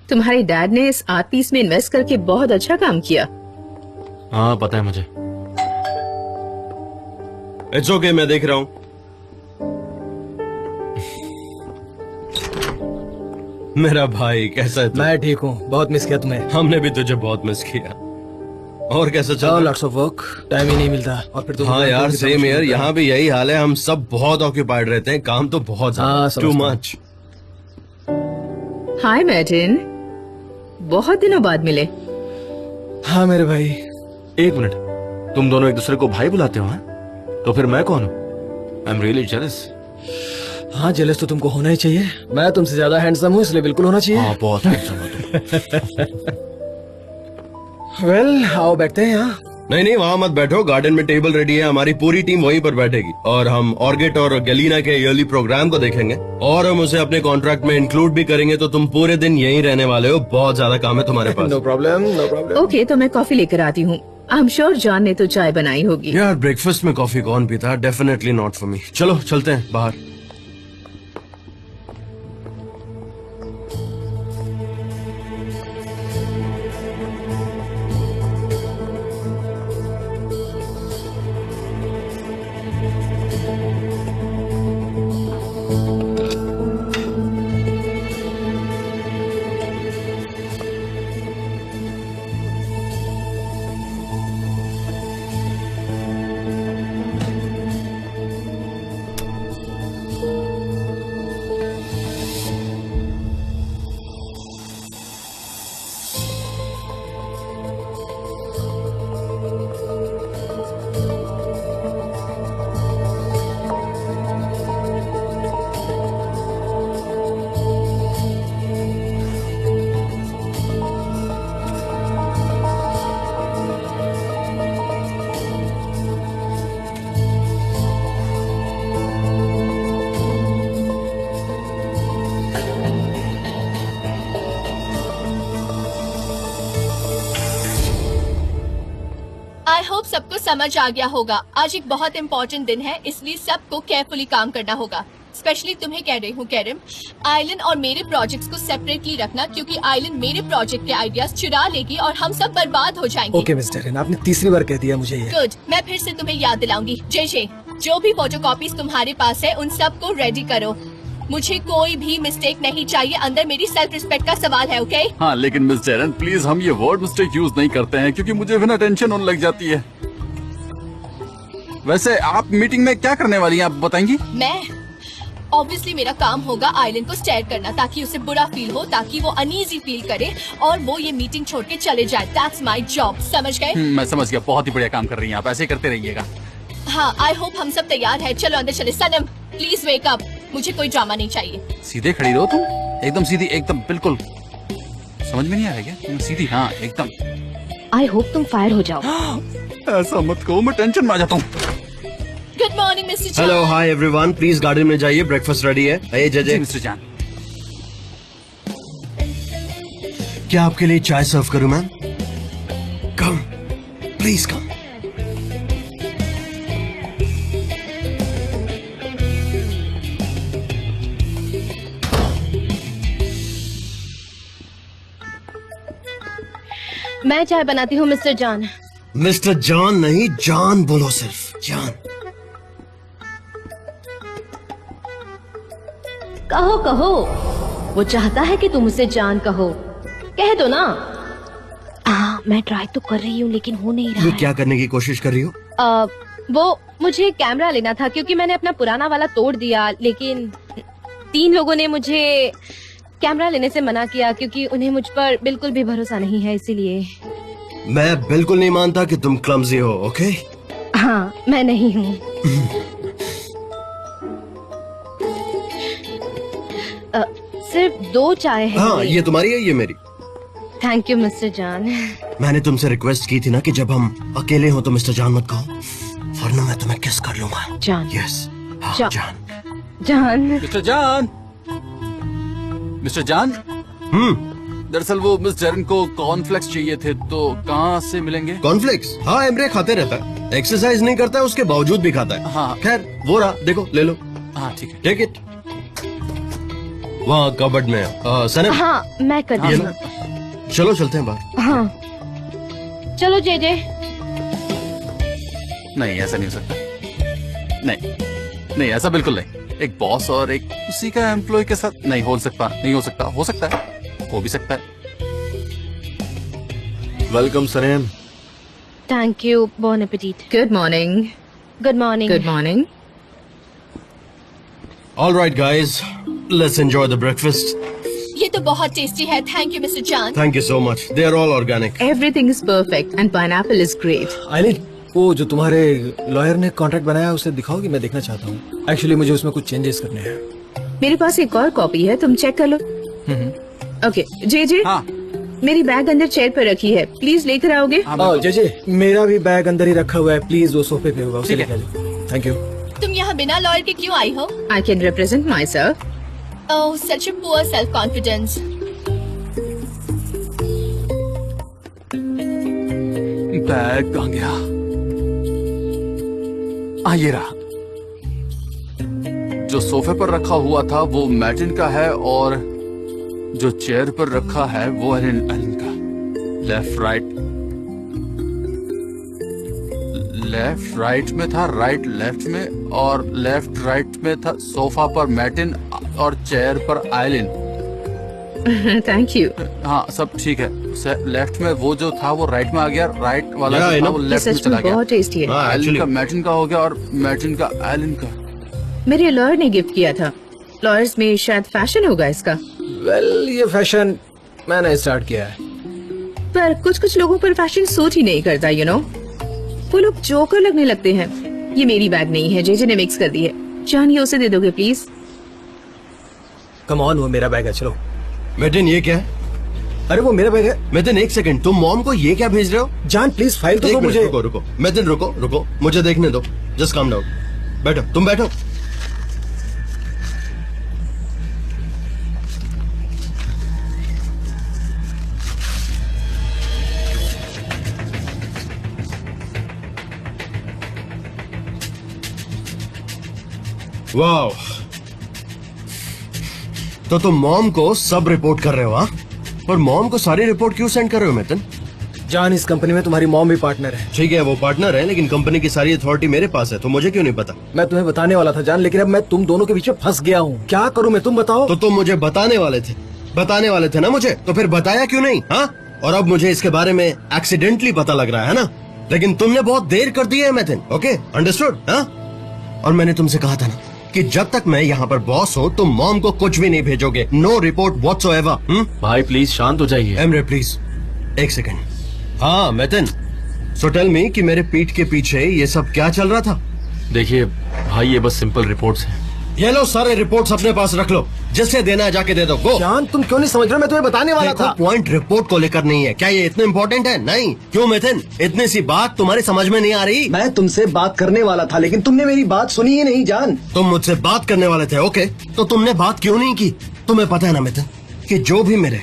तुम्हारे डैड ने इस आर्ट पीस में इन्वेस्ट करके बहुत अच्छा काम किया। हाँ पता है मुझे। इट्स ओके, मैं देख रहा हूँ। मेरा भाई कैसा है तू? मैं ठीक हूँ, बहुत मिस किया तुम्हें। हमने भी तुझे बहुत मिस किया। और कैसा चल रहा है? लॉट्स ऑफ वर्क, टाइम ही नहीं मिलता। और फिर तुम हाँ यार, सेम यार, यहाँ भी यही हाल है। हम सब बहुत ऑक्यूपाइड रहते हैं, काम तो बहुत हाँ, टू मच। हाय मैडिन, बहुत दिनों बाद मिले। हाँ मेरे भाई। एक मिनट, तुम दोनों एक दूसरे को भाई बुलाते हो? हाँ? तो फिर मैं कौन हूँ? I am really jealous. हाँ जेलस तो तुमको होना ही चाहिए। मैं तुमसे ज्यादा हैंडसम हूँ, इसलिए बिल्कुल होना चाहिए। हाँ बहुत हैंडसम हो तुम। वेल आओ बैठते हैं यहाँ। नहीं, वहाँ मत बैठो, गार्डन में टेबल रेडी है, हमारी पूरी टीम वहीं पर बैठेगी और हम ऑर्गेट और गलीना के ईयरली प्रोग्राम को देखेंगे और हम उसे अपने कॉन्ट्रैक्ट में इंक्लूड भी करेंगे। तो तुम पूरे दिन यहीं रहने वाले हो, बहुत ज्यादा काम है तुम्हारे पास। No problem, no problem. Okay, तो मैं कॉफी लेकर आती हूँ। आई एम श्योर जॉन ने तो चाय बनाई होगी। यार ब्रेकफास्ट में कॉफी कौन पीता? Definitely not for me. चलो चलते हैं बाहर। आई होप सबको समझ आ गया होगा। आज एक बहुत इम्पोर्टेंट दिन है, इसलिए सबको केयरफुली काम करना होगा। स्पेशली तुम्हें कह रही हूँ कैरम, आइलैंड और मेरे प्रोजेक्ट्स को सेपरेटली रखना, क्योंकि आइलैंड मेरे प्रोजेक्ट के आइडियाज चुरा लेगी और हम सब बर्बाद हो जाएंगे। ओके मिस्टर, आपने तीसरी बार कह दिया मुझे ये। गुड, मैं फिर से तुम्हें याद दिलाऊंगी। जे जो भी फोटोकॉपीज तुम्हारे पास है उन सब को रेडी करो। मुझे कोई भी मिस्टेक नहीं चाहिए, अंदर मेरी सेल्फ रिस्पेक्ट का सवाल है। ओके? हाँ लेकिन मिस जेरन प्लीज, हम ये वर्ड मिस्टेक यूज नहीं करते हैं क्योंकि मुझे बिना टेंशन होने लग जाती है। वैसे आप मीटिंग में क्या करने वाली हैं, आप बताएंगी? मैं ऑब्वियसली मेरा काम होगा आइलैंड को स्टेयर करना, ताकि उसे बुरा फील हो, ताकि वो अनईजी फील करे और वो ये मीटिंग छोड़ के चले जाए। दैट्स माय जॉब, समझ गए? मैं समझ गया, बहुत ही बढ़िया काम कर रही हैं आप, ऐसे करते रहिएगा। हाँ, आई होप हम सब तैयार है। चलो अंदर चले। सनम प्लीज वेक अप, मुझे कोई ड्रामा नहीं चाहिए। सीधे खड़ी रहो तुम, एकदम सीधी, एकदम बिल्कुल। समझ में नहीं आ रहा क्या? सीधी, हाँ एकदम। आई होप तुम फायर हो जाओ। ऐसा मत कहो, मैं टेंशन में आ जाता हूँ। गुड मॉर्निंग मिस्टर जान। Hello, hi everyone, please garden में जाइए, ब्रेकफास्ट रेडी है। आइए जजे। मिस्टर जान, क्या आपके लिए चाय सर्व करूं मैम? Come, please come. मैं चाय बनाती हूँ मिस्टर जॉन। मिस्टर जॉन नहीं, जॉन बोलो, सिर्फ जॉन। कहो कहो, वो चाहता है कि तुम उसे जॉन कहो, कह दो ना। मैं ट्राई तो कर रही हूँ लेकिन हो नहीं रहा ये है। क्या करने की कोशिश कर रही हो? वो मुझे कैमरा लेना था क्योंकि मैंने अपना पुराना वाला तोड़ दिया, लेकिन 3 लोगों ने मुझे कैमरा लेने से मना किया क्योंकि उन्हें मुझ पर बिल्कुल भी भरोसा नहीं है, इसीलिए। मैं बिल्कुल नहीं मानता कि तुम क्लमजी हो, ओके? हाँ, मैं नहीं हूँ। सिर्फ 2 चाय है। हाँ, ये तुम्हारी है, ये मेरी। Thank you mister John. मैंने तुमसे रिक्वेस्ट की थी ना कि जब हम अकेले हो तो मिस्टर जॉन मत कहो, वरना मैं तुम्हें किस कर लूंगा। जॉन। यस, हाँ, जॉन। जॉन। जॉन। मिस्टर जान, मिस्टर जान। दरअसल वो मिस जेरन को कॉर्नफ्लेक्स चाहिए थे, तो कहाँ से मिलेंगे? कॉर्नफ्लेक्स? हाँ, एमरे खाते रहता है, एक्सरसाइज नहीं करता है, उसके बावजूद भी खाता है। हाँ। खैर, वो रहा, देखो, ले लो। हाँ ठीक है। Take it. वहाँ कबर्ड में सनम हाँ मैं कर ये दूंगी। ना, चलो चलते हैं बाहर। हाँ चलो जे नहीं ऐसा नहीं हो सकता। नहीं ऐसा बिल्कुल नहीं। एक बॉस और एक उसी का एम्प्लॉय के साथ नहीं हो सकता। नहीं हो सकता। हो सकता है, हो भी सकता है। Welcome Sanem. Thank you, bon appetit. Good morning. Good morning. Good morning. All right, guys, let's enjoy the breakfast. ये तो बहुत टेस्टी है। थैंक यू मिस्टर जान। Thank you so much. They are all organic. Everything is perfect and pineapple is great. आइलिन, वो जो तुम्हारे lawyer ने contract बनाया उसे दिखाओगी, मैं देखना चाहता हूँ। एक्चुअली मुझे उसमें कुछ चेंजेस करने हैं। मेरे पास एक और कॉपी है, तुम चेक कर लो। ओके जे हाँ मेरी बैग अंदर चेयर पर रखी है, प्लीज लेकर आओगे। जे मेरा भी बैग अंदर ही रखा हुआ है, प्लीज वो सोफे पे होगा, उसे ठीक है। लेकर जाओ। Thank you. तुम यहाँ बिना लॉयर के क्यों आई हो? I can represent my self. Oh such a poor self confidence. Bag कहाँ गया? ये रहा। जो सोफे पर रखा हुआ था वो मैटिन का है और जो चेयर पर रखा है वो एलन का। लेफ्ट राइट में था, राइट लेफ्ट में, और लेफ्ट राइट में था। सोफा पर मैटिन और चेयर पर आइलिन। Thank you. हाँ सब ठीक है। लेफ्ट में वो जो था वो राइट में आ गया, राइट वाला Yeah, जो I था know. वो ये लेफ्ट में सच चला में गया। बहुत टेस्टी है। हाँ, आइलिन actually. का मैटिन का हो गया और मैटिन का आइलिन का। मेरे लॉयर ने गिफ्ट किया था। लॉयर्स में शायद फैशन होगा इसका, वेल ये फैशन मैंने स्टार्ट किया है। पर कुछ लोगों पर फैशन सूट ही नहीं करता, यू नो। वो लोग जोकर लगने लगते हैं। ये मेरी बैग नहीं है, जे ने मिक्स कर दी है। जानिए उसे दे दोगे प्लीज। कम ऑन, वो मेरा बैग है, चलो। मेटिन ये क्या है? अरे वो मेरा बैग है। मेटिन एक सेकंड, तुम मॉम को ये क्या भेज रहे हो? जान प्लीज फाइल तो एक दो मिनट, मुझे। रुको। मेटिन रुको, मुझे देखने दो। Just calm down. बैठो, तुम बैठो। वाह, तो तुम मॉम को सब रिपोर्ट कर रहे हो? हाँ, पर मॉम को सारी रिपोर्ट क्यों सेंड कर रहे हो मेतन? जान इस कंपनी में तुम्हारी मॉम भी पार्टनर है। ठीक है वो पार्टनर है, लेकिन कंपनी की सारी अथॉरिटी मेरे पास है, तो मुझे क्यों नहीं पता? मैं तुम्हें बताने वाला था जान, लेकिन अब मैं तुम दोनों के बीच में फंस गया हूँ। क्या करूँ मैं, तुम बताओ। तो तुम मुझे बताने वाले थे ना मुझे, तो फिर बताया क्यों नहीं? हाँ, और अब मुझे इसके बारे में एक्सीडेंटली पता लग रहा है ना, लेकिन तुमने बहुत देर कर दी है मेतन। Okay understood. हाँ, और मैंने तुमसे कहा था ना कि जब तक मैं यहाँ पर बॉस हूँ तुम मॉम को कुछ भी नहीं भेजोगे। No report whatsoever. भाई प्लीज शांत हो जाइए। एमरे प्लीज एक सेकंड। हाँ मेतन, सो टेल मी कि मेरे पीठ के पीछे ये सब क्या चल रहा था? देखिए भाई, ये बस सिंपल रिपोर्ट्स हैं। ये लो सारे रिपोर्ट्स अपने पास रख लो, जिससे देना है जाके दे दो। गो। जान तुम क्यों नहीं समझ रहे, मैं तुम्हें बताने वाला देखो, था। पॉइंट रिपोर्ट को लेकर नहीं है। क्या ये इतना इम्पोर्टेंट है? नहीं। क्यों मेथन, इतनी सी बात तुम्हारी समझ में नहीं आ रही? मैं तुमसे बात करने वाला था, लेकिन तुमने मेरी बात सुनी ही नहीं जान। तुम मुझसे बात करने वाले थे, ओके, तो तुमने बात क्यों नहीं की? तुम्हें पता है ना मेथन कि जो भी मेरे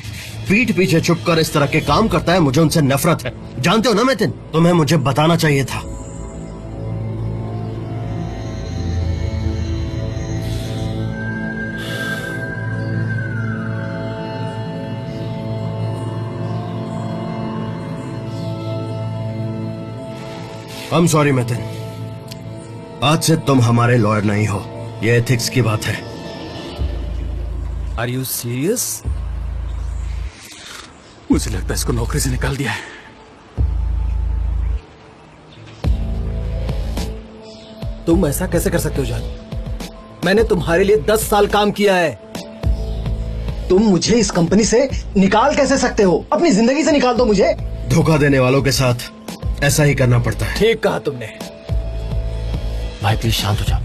पीठ पीछे छुप कर इस तरह के काम करता है, मुझे उनसे नफरत है। जानते हो ना मेथन, तुम्हें मुझे बताना चाहिए था। I'm sorry मेथन, आज से तुम हमारे लॉयर नहीं हो। ये एथिक्स की बात है। Are you serious? मुझे लगता है इसको नौकरी से निकाल दिया है। तुम ऐसा कैसे कर सकते हो जान? मैंने तुम्हारे लिए 10 साल काम किया है। तुम मुझे इस कंपनी से निकाल कैसे सकते हो? अपनी जिंदगी से निकाल दो मुझे। धोखा देने वालों के साथ ऐसा ही करना पड़ता है। ठीक कहा तुमने। भाई प्लीज शांत हो जाओ।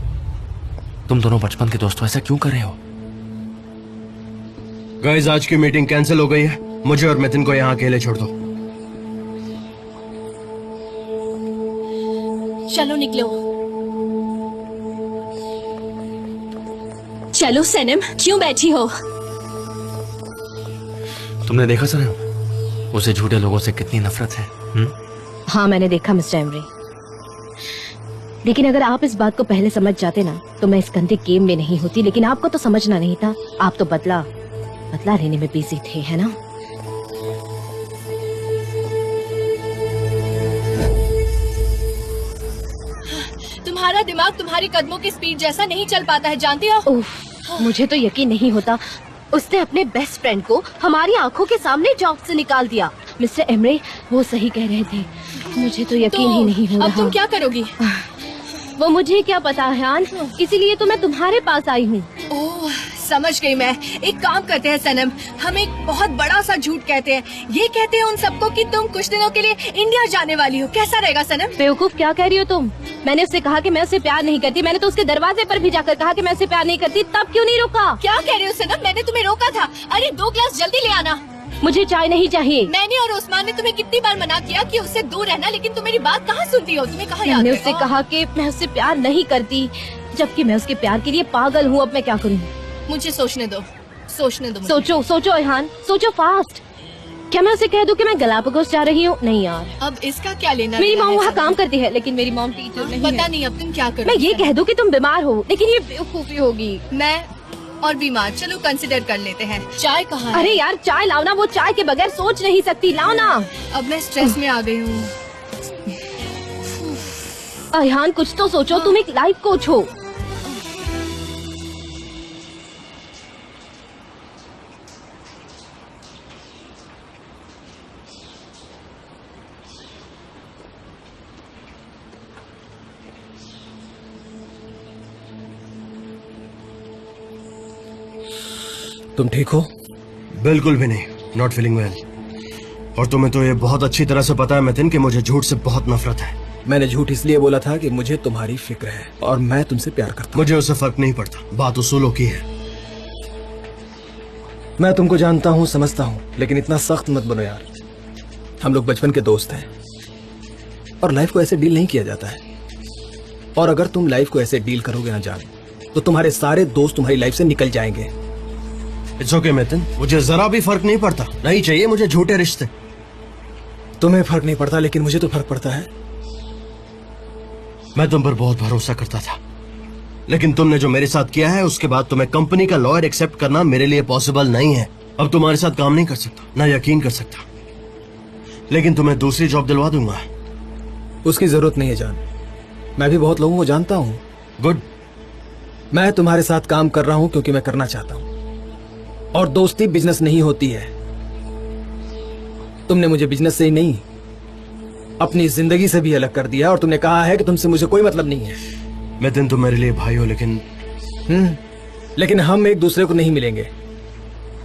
तुम दोनों बचपन के दोस्तों, ऐसा क्यों कर रहे हो? गाइस, आज की मीटिंग कैंसिल हो गई है। मुझे और मेथन को यहाँ अकेले छोड़ दो। चलो निकलो। चलो सनम, क्यों बैठी हो? तुमने देखा सनम, उसे झूठे लोगों से कितनी नफरत है। हाँ मैंने देखा मिस्टर एमरे। लेकिन अगर आप इस बात को पहले समझ जाते ना तो मैं इस गंदे गेम में नहीं होती। लेकिन आपको तो समझना नहीं था, आप तो बदला लेने में बिजी थे, है ना? तुम्हारा दिमाग तुम्हारे कदमों की स्पीड जैसा नहीं चल पाता है, जानती हो? उफ, मुझे तो यकीन नहीं होता, उसने अपने बेस्ट फ्रेंड को हमारी आंखों के सामने जॉब से निकाल दिया। मिस्टर एमरे वो सही कह रहे थे, मुझे तो यकीन ही नहीं हो रहा। अब तुम क्या करोगी? वो मुझे क्या पता है, इसीलिए तो मैं तुम्हारे पास आई हूँ। ओह, समझ गई मैं। एक काम करते हैं सनम, हम एक बहुत बड़ा सा झूठ कहते हैं। ये कहते हैं उन सबको कि तुम कुछ दिनों के लिए इंडिया जाने वाली हो। कैसा रहेगा सनम? बेवकूफ, क्या कह रही हो तुम? मैंने उससे कहा कि मैं उससे प्यार नहीं करती। मैंने तो उसके दरवाजे पर भी जाकर कहा कि मैं उससे प्यार नहीं करती, तब क्यों नहीं रोका? क्या कह रही हो सनम? मैंने तुम्हें रोका था। अरे 2 ग्लास जल्दी ले आना। मुझे चाय नहीं चाहिए। मैंने और उस्मान ने तुम्हें कितनी बार मना किया कि उससे दूर रहना, लेकिन तुम मेरी बात कहाँ सुनती हो? तुम्हें कहाँ याद मैंने है? उससे कहा कि मैं उससे प्यार नहीं करती, जबकि मैं उसके प्यार के लिए पागल हूँ। अब मैं क्या करूँ? मुझे सोचने दो, सोचने दो मुझे। सोचो इहान, सोचो फास्ट। क्या मैं उसे कह दूं कि मैं गलापागोस जा रही हूँ? नहीं यार, अब इसका क्या लेना? मेरी देना मॉम है वहाँ सनम? काम करती है, लेकिन मेरी मॉम टीचर नहीं पता है। नहीं अब तुम क्या करो। मैं ये कह दूं कि तुम बीमार हो, लेकिन ये बेवकूफी होगी। मैं और बीमार, चलो कंसिडर कर लेते हैं। चाय कहाँ है? अरे यार चाय लाओ ना, वो चाय के बगैर सोच नहीं सकती, लाओ ना। अब मैं स्ट्रेस में आ गई हूँ। अहान कुछ तो सोचो, तुम एक लाइफ कोच हो। तुम ठीक हो? बिल्कुल भी नहीं, नॉट फीलिंग वेल। और तुम्हें तो ये बहुत अच्छी तरह से पता है मितिन कि मुझे झूठ से बहुत नफरत है। मैंने झूठ इसलिए बोला था कि मुझे तुम्हारी फिक्र है और मैं तुमसे प्यार करता हूँ। मुझे उससे फर्क नहीं पड़ता, बात उसूलों की है। मैं तुमको जानता हूँ, समझता हूँ, लेकिन इतना सख्त मत बनो यार। हम लोग बचपन के दोस्त हैं और लाइफ को ऐसे डील नहीं किया जाता है। और अगर तुम लाइफ को ऐसे डील करोगे ना जान, तो तुम्हारे सारे दोस्त तुम्हारी लाइफ से निकल जाएंगे। इट्स ओके मितिन, मुझे जरा भी फर्क नहीं पड़ता। नहीं चाहिए मुझे झूठे रिश्ते। तुम्हें फर्क नहीं पड़ता, लेकिन मुझे तो फर्क पड़ता है। मैं तुम पर बहुत भरोसा करता था, लेकिन तुमने जो मेरे साथ किया है उसके बाद तुम्हें कंपनी का लॉयर एक्सेप्ट करना मेरे लिए पॉसिबल नहीं है। अब तुम्हारे साथ काम नहीं कर सकता, ना यकीन कर सकता, लेकिन तुम्हें दूसरी जॉब दिलवा दूंगा। उसकी जरूरत नहीं है जान, मैं भी बहुत लोगों को जानता हूँ। गुड। मैं तुम्हारे साथ काम कर रहा हूँ क्योंकि मैं करना चाहता हूँ, और दोस्ती बिजनेस नहीं होती है। तुमने मुझे बिजनेस से ही नहीं, अपनी जिंदगी से भी अलग कर दिया, और तुमने कहा है कि तुमसे मुझे कोई मतलब नहीं है। मितिन तुम मेरे लिए भाई हो, लेकिन हम एक दूसरे को नहीं मिलेंगे।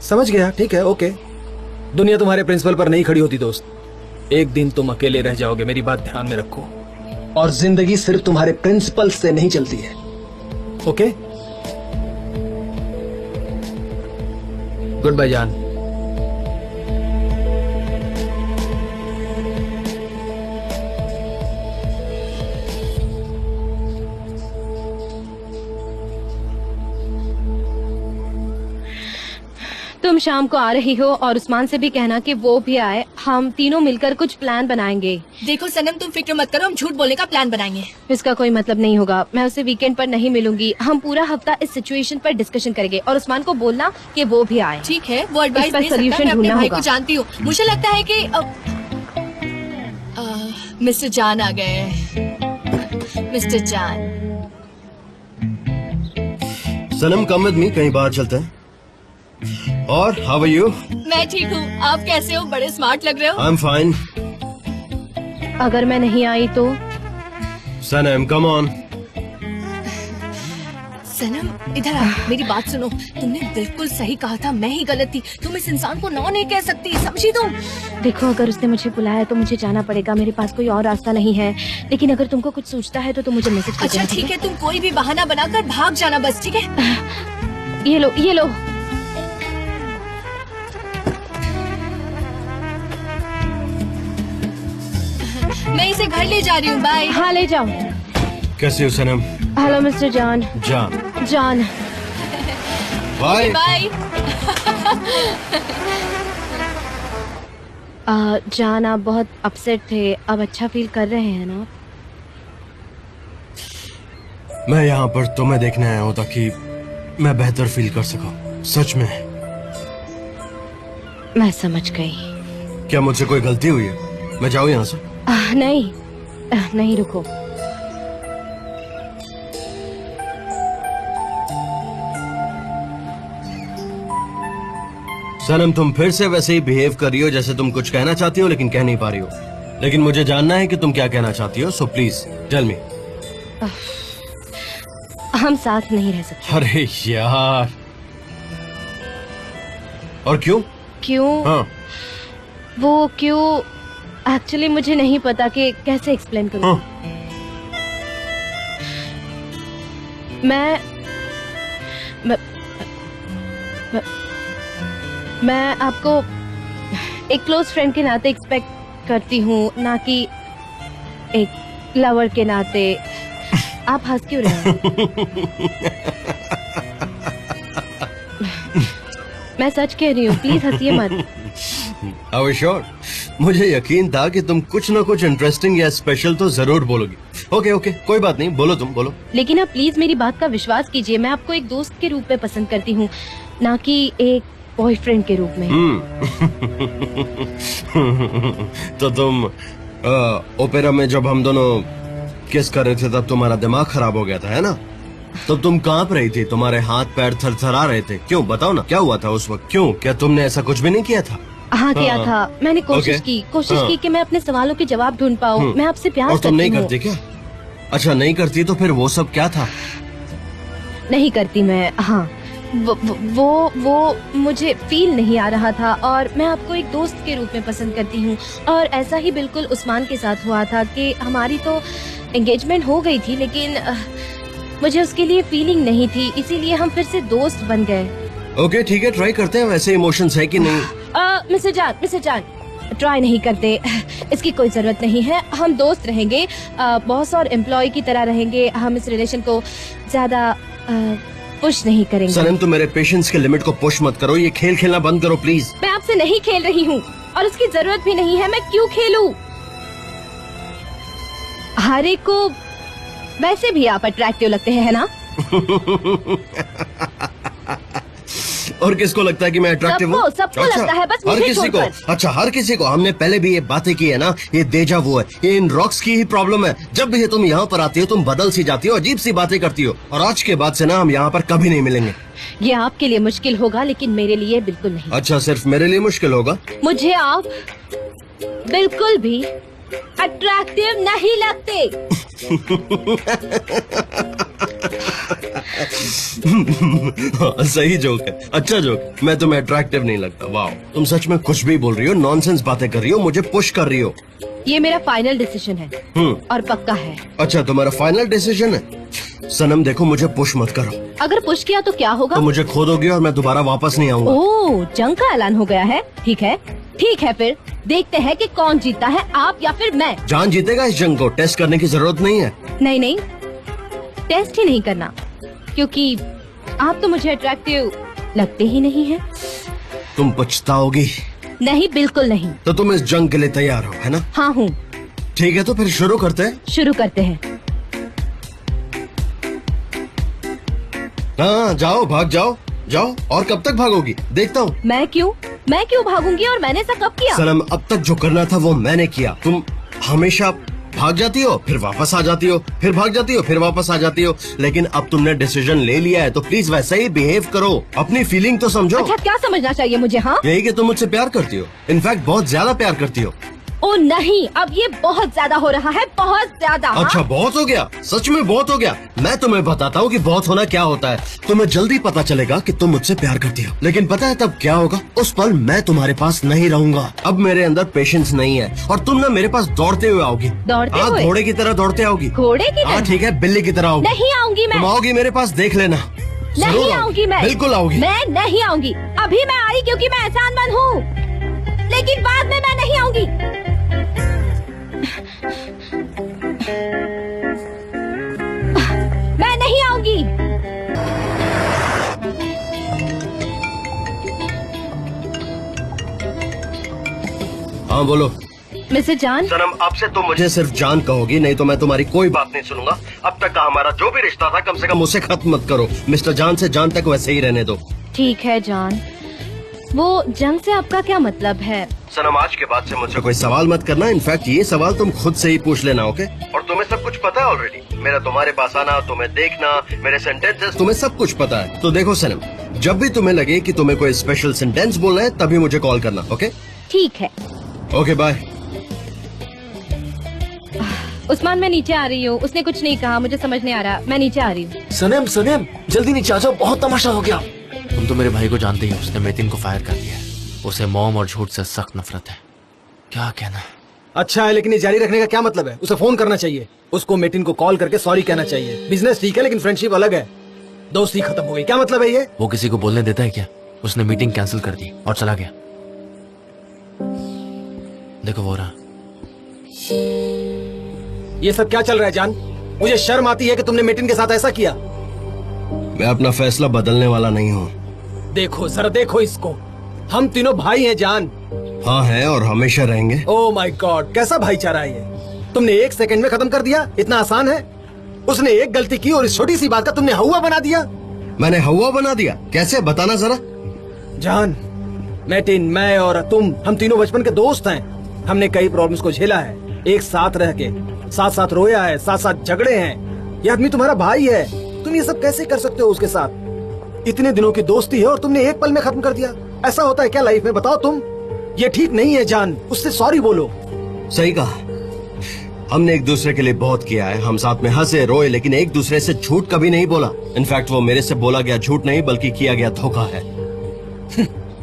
समझ गया, ठीक है, ओके। दुनिया तुम्हारे प्रिंसिपल पर नहीं खड़ी होती दोस्त। एक दिन तुम अकेले रह जाओगे, मेरी बात ध्यान में रखो। और जिंदगी सिर्फ तुम्हारे प्रिंसिपल से नहीं चलती है, ओके? गुड बाय जान। तुम शाम को आ रही हो और उस्मान से भी कहना कि वो भी आए, हम तीनों मिलकर कुछ प्लान बनाएंगे। देखो सनम, तुम फिक्र मत करो, हम झूठ बोलने का प्लान बनाएंगे। इसका कोई मतलब नहीं होगा। मैं उसे वीकेंड पर नहीं मिलूंगी। हम पूरा हफ्ता इस सिचुएशन पर डिस्कशन करेंगे, और उस्मान को बोलना कि वो भी आए। ठीक है, वो एडवाइस इस पर दे सकता है। solution मैं अपने ढूंढना भाई होगा। को जानती हूँ। मुझे लगता है कि मिस्टर जान आ गए हैं। मिस्टर जान, सनम कम विद मी, कहीं बाहर चलते हैं। और हाउ आर यू? मैं ठीक हूँ, आप कैसे हो? बड़े स्मार्ट लग रहे हो। I am fine. अगर मैं नहीं आई तो? सनम कम ऑन। सनम इधर आ, मेरी बात सुनो। तुमने बिल्कुल सही कहा था, मैं ही गलत थी। तुम इस इंसान को नो नहीं कह सकती, समझी तुम? देखो, अगर उसने मुझे बुलाया तो मुझे जाना पड़ेगा, मेरे पास कोई और रास्ता नहीं है। लेकिन अगर तुमको कुछ सोचता है तो तुम मुझे मैसेज कर अच्छा देना, ठीक है, तुम कोई भी बहाना बनाकर भाग जाना बस, ठीक है? ये लो, ये लो। मैं इसे घर ले जा रही हूँ, बाय। हाँ ले जाओ। कैसे हो सनम? हेलो मिस्टर जान। जान। जान बाय। बाय। जान, आप बहुत अपसेट थे, अब अच्छा फील कर रहे हैं ना? मैं यहाँ पर तुम्हें देखने आया हूँ ताकि मैं बेहतर फील कर सकूं। सच में। मैं समझ गई। क्या मुझसे कोई गलती हुई है? मैं जाऊँ यहाँ से? नहीं नहीं, रुको। सनम, तुम फिर से वैसे ही बिहेव कर रही हो जैसे तुम कुछ कहना चाहती हो लेकिन कह नहीं पा रही हो। लेकिन मुझे जानना है कि तुम क्या कहना चाहती हो, सो प्लीज टेल मी। हम साथ नहीं रह सकते। अरे यार, और क्यों? क्यों? हाँ, वो क्यों एक्चुअली मुझे नहीं पता कि कैसे एक्सप्लेन करूं। हाँ। मैं आपको एक क्लोज फ्रेंड के नाते एक्सपेक्ट करती हूँ, ना कि एक लवर के नाते। आप हंस क्यों रहे हैं? मैं सच कह रही हूँ, प्लीज हंसिए मत। Are you sure? मुझे यकीन था कि तुम कुछ न कुछ इंटरेस्टिंग या स्पेशल तो जरूर बोलोगी। ओके ओके, कोई बात नहीं, बोलो, तुम बोलो। लेकिन आप प्लीज मेरी बात का विश्वास कीजिए। मैं आपको एक दोस्त के रूप में पसंद करती हूँ, ना कि एक बॉयफ्रेंड के रूप में। तो तुम ओपेरा में जब हम दोनों किस कर रहे थे तब तुम्हारा दिमाग खराब हो गया था, है ना? तब तुम कांप रही थी, तुम्हारे हाथ पैर थरथरा रहे थे। क्यों, बताओ ना, क्या हुआ था उस वक्त? क्यों, क्या तुमने ऐसा कुछ भी नहीं किया था? हाँ किया हाँ। था। मैंने कोशिश की कि मैं अपने सवालों के जवाब ढूंढ पाऊँ। मैं आपसे प्यार और तुम नहीं करती करती क्या? अच्छा, नहीं करती तो फिर वो सब क्या था? नहीं करती मैं। हाँ, वो मुझे फील नहीं आ रहा था, और मैं आपको एक दोस्त के रूप में पसंद करती हूँ। और ऐसा ही बिल्कुल उस्मान के साथ हुआ था कि हमारी तो एंगेजमेंट हो गई थी, लेकिन मुझे उसके लिए फीलिंग नहीं थी, इसीलिए हम फिर से दोस्त बन गए। ओके ठीक है, ट्राई करते हैं वैसे इमोशंस है कि नहीं। मिस्टर जान, ट्राई नहीं करते, इसकी कोई जरूरत नहीं है। हम दोस्त रहेंगे, बॉस और एम्प्लॉय की तरह रहेंगे। हम इस रिलेशन को ज्यादा पुश नहीं करेंगे। सनम, तुम मेरे पेशेंस के लिमिट को पुश मत करो, ये खेल खेलना बंद करो प्लीज। मैं आपसे नहीं खेल रही हूँ, और उसकी जरूरत भी नहीं है। मैं क्यों खेलूं? हर एक को वैसे भी आप अट्रैक्टिव लगते हैं, है ना? और किसको लगता है कि मैं अट्रैक्टिव हूँ? सबको लगता है, बस हर मुझे किसी को। छोड़कर। अच्छा, हर किसी को। हमने पहले भी ये बातें की है ना, ये देजा वो है, ये इन रॉक्स की ही प्रॉब्लम है। जब भी तुम यहाँ पर आती हो तुम बदल सी जाती हो, अजीब सी बातें करती हो, और आज के बाद से ना हम यहाँ पर कभी नहीं मिलेंगे। ये आपके लिए मुश्किल होगा, लेकिन मेरे लिए बिल्कुल नहीं। अच्छा, सिर्फ मेरे लिए मुश्किल होगा? मुझे आप बिल्कुल भी अट्रैक्टिव नहीं लगते। सही जोक है, अच्छा जोक। मैं तुम्हें अट्रैक्टिव नहीं लगता? वाह, तुम सच में कुछ भी बोल रही हो, नॉनसेंस बातें कर रही हो, मुझे पुश कर रही हो। ये मेरा फाइनल डिसीजन है, और पक्का है। अच्छा, तुम्हारा फाइनल डिसीजन है? सनम देखो, मुझे पुश मत करो। अगर पुश किया तो क्या होगा? तो मुझे खो दोगे और मैं दोबारा वापस नहीं आऊंगा। ओह, जंग का ऐलान हो गया है। ठीक है, फिर देखते हैं कि कौन जीतता है, आप या फिर मैं। जान जीतेगा इस जंग को, टेस्ट करने की जरूरत नहीं है। नहीं, टेस्ट ही नहीं करना, क्योंकि आप तो मुझे अट्रैक्टिव लगते ही नहीं हैं। तुम पछताओगी। नहीं, बिल्कुल नहीं। तो तुम इस जंग के लिए तैयार हो, है ना? हाँ हूँ। ठीक है, तो फिर शुरू करते हैं। शुरू करते हैं। हाँ, जाओ, भाग जाओ। और कब तक भागोगी? देखता हूँ। मैं क्यों भागूंगी? और मैंने ऐसा कब किया? सनम, अब तक जो करना था वो मैंने किया। तुम हमेशा भाग जाती हो, फिर वापस आ जाती हो, फिर भाग जाती हो, फिर वापस आ जाती हो। लेकिन अब तुमने डिसीजन ले लिया है तो प्लीज वैसा ही बिहेव करो, अपनी फीलिंग तो समझो। अच्छा, क्या समझना चाहिए मुझे? हाँ, यही कि तुम मुझसे प्यार करती हो, इनफैक्ट बहुत ज्यादा प्यार करती हो। ओ नहीं, अब ये बहुत ज्यादा हो रहा है, बहुत ज्यादा। अच्छा, हाँ? बहुत हो गया, सच में बहुत हो गया। मैं तुम्हें बताता हूँ कि बहुत होना क्या होता है। तुम्हें जल्दी पता चलेगा कि तुम मुझसे प्यार करती हो, लेकिन पता है तब क्या होगा? उस पल मैं तुम्हारे पास नहीं रहूंगा। अब मेरे अंदर पेशेंस नहीं है, और तुम ना मेरे पास दौड़ते हुए आओगी। दौड़ते हुए? घोड़े की तरह दौड़ते आओगी। घोड़े की हाँ तरह? ठीक है, बिल्ली की तरह आओगी। नहीं आऊंगी मैं। तुम आओगी मेरे पास, देख लेना। नहीं जरूर आऊंगी मैं। बिल्कुल आओगी। मैं नहीं आऊंगी। अभी मैं आई क्योंकि मैं एहसानमंद हूँ, लेकिन बाद में मैं नहीं आऊंगी। मैं नहीं आऊंगी। हाँ बोलो, मिस्टर जान, सनम, आपसे तो मुझे सिर्फ जान कहोगी, नहीं तो मैं तुम्हारी कोई बात नहीं सुनूंगा। अब तक का हमारा जो भी रिश्ता था कम से कम उसे खत्म मत करो। मिस्टर जान से जान तक वैसे ही रहने दो। ठीक है जान। वो जंग से आपका क्या मतलब है? सनम, आज के बाद से मुझसे कोई सवाल मत करना। इनफैक्ट ये सवाल तुम खुद से ही पूछ लेना, ओके? और तुम्हें सब कुछ पता है ऑलरेडी। मेरा तुम्हारे पास आना, तुम्हें देखना, मेरे सेंटेंसेस, तुम्हें सब कुछ पता है। तो देखो सनम, जब भी तुम्हें लगे कि तुम्हें कोई स्पेशल सेंटेंस बोलना है तभी मुझे कॉल करना, ओके? ठीक है। Okay, bye. उस्मान, मैं नीचे आ रही हूँ। उसने कुछ नहीं कहा, मुझे समझ नहीं आ रहा। मैं नीचे आ रही हूँ। सनम सनम, जल्दी नीचे आ जाओ, बहुत तमाशा हो गया। तुम तो मेरे भाई को जानते ही हो, उसने मेतिन को फायर कर दिया है। उसे मॉम और झूठ से सख्त नफरत है। क्या कहना? अच्छा है, लेकिन ये जारी रखने का क्या मतलब है? उसे फोन करना चाहिए, उसको मेटिन को कॉल करके सॉरी कहना चाहिए। बिजनेस ठीक है लेकिन फ्रेंडशिप अलग है। दोस्ती खत्म हो गई, क्या मतलब है ये? वो किसी को बोलने देता है क्या? उसने मीटिंग कैंसिल कर दी और चला गया। देखो वो रहा। ये सब क्या चल रहा है जान? मुझे शर्म आती है कि तुमने मेटिन के साथ ऐसा किया। मैं अपना फैसला बदलने वाला नहीं हूँ। देखो जरा, देखो इसको। हम तीनों भाई हैं जान। हाँ है, और हमेशा रहेंगे। ओह माय गॉड, कैसा भाईचारा है ये? तुमने 1 सेकंड में खत्म कर दिया, इतना आसान है? उसने एक गलती की और इस छोटी सी बात का तुमने हवा बना दिया। मैंने हवा बना दिया? कैसे, बताना जरा। जान, मेटिन, मैं और तुम, हम तीनों बचपन के दोस्त हैं। हमने कई प्रॉब्लम्स को झेला है, एक साथ रह के, साथ साथ रोया है, साथ साथ झगड़े हैं। ये आदमी तुम्हारा भाई है, तुम ये सब कैसे कर सकते हो उसके साथ? इतने दिनों की दोस्ती है और तुमने एक पल में खत्म कर दिया। ऐसा होता है क्या लाइफ में, बताओ तुम? ये ठीक नहीं है जान, उससे सॉरी बोलो। सही कहा, हमने एक दूसरे के लिए बहुत किया है। हम साथ में हंसे रोए, लेकिन एक दूसरे से झूठ कभी नहीं बोला। इनफैक्ट वो मेरे से बोला गया झूठ नहीं बल्कि किया गया धोखा है।